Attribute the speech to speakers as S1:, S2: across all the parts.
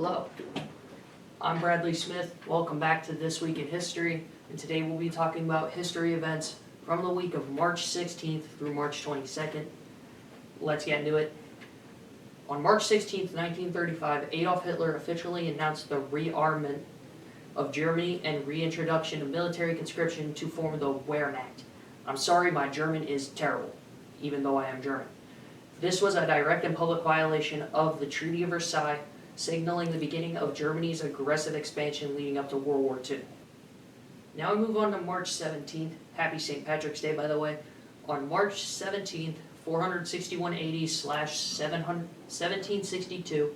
S1: Hello, I'm Bradley Smith. Welcome back to This Week in History, and today we'll be talking about history events from the week of March 16th through March 22nd. Let's get into it. On March 16th, 1935, Adolf Hitler officially announced the rearmament of Germany and reintroduction of military conscription to form the Wehrmacht. I'm sorry, my German is terrible, even though I am German. This was a direct and public violation of the Treaty of Versailles, signaling the beginning of Germany's aggressive expansion leading up to World War II. Now we move on to March 17th. Happy St. Patrick's Day, by the way. On March 17th, 461 AD/1762,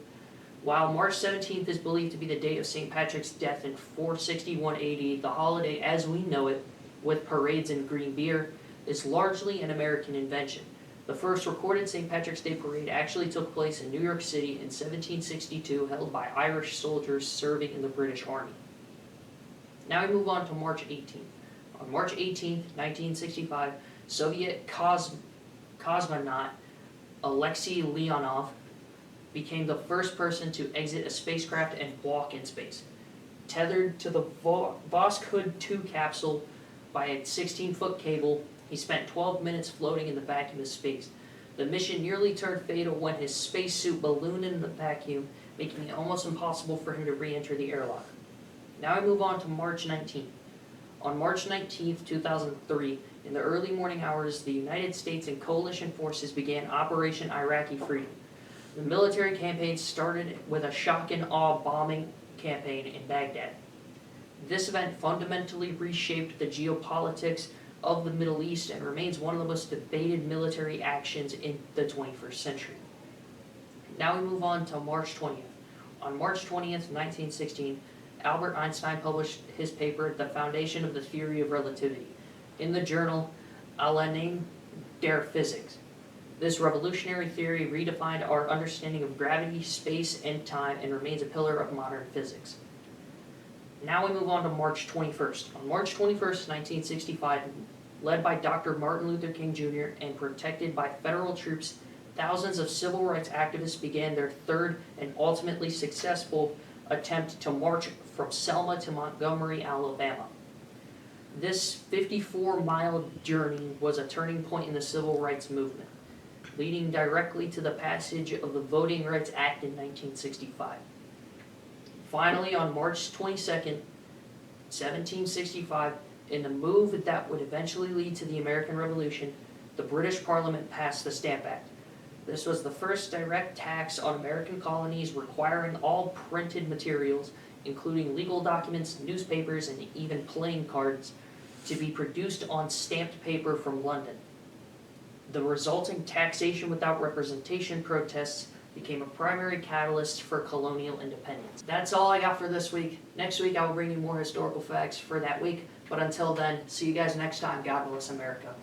S1: while March 17th is believed to be the date of St. Patrick's death in 461 AD, the holiday as we know it, with parades and green beer, is largely an American invention. The first recorded St. Patrick's Day parade actually took place in New York City in 1762, held by Irish soldiers serving in the British Army. Now we move on to March 18th. On March 18th, 1965, Soviet cosmonaut Alexei Leonov became the first person to exit a spacecraft and walk in space. Tethered to the Voskhod 2 capsule by a 16-foot cable, he spent 12 minutes floating in the vacuum of space. The mission nearly turned fatal when his spacesuit ballooned in the vacuum, making it almost impossible for him to re-enter the airlock. Now we move on to March 19th. On March 19th, 2003, in the early morning hours, the United States and coalition forces began Operation Iraqi Freedom. The military campaign started with a shock and awe bombing campaign in Baghdad. This event fundamentally reshaped the geopolitics of the Middle East and remains one of the most debated military actions in the 21st century. Now we move on to March 20th. On March 20th, 1916, Albert Einstein published his paper, The Foundation of the Theory of Relativity, in the journal Allgemeine der Physik. This revolutionary theory redefined our understanding of gravity, space, and time and remains a pillar of modern physics. Now we move on to March 21st. On March 21st, 1965, led by Dr. Martin Luther King Jr. and protected by federal troops, thousands of civil rights activists began their third and ultimately successful attempt to march from Selma to Montgomery, Alabama. This 54-mile journey was a turning point in the civil rights movement, leading directly to the passage of the Voting Rights Act in 1965. Finally, on March 22nd, 1765, in a move that would eventually lead to the American Revolution, the British Parliament passed the Stamp Act. This was the first direct tax on American colonies, requiring all printed materials, including legal documents, newspapers, and even playing cards, to be produced on stamped paper from London. The resulting taxation without representation protests became a primary catalyst for colonial independence. That's all I got for this week. Next week I will bring you more historical facts for that week, but until then, see you guys next time. God bless America.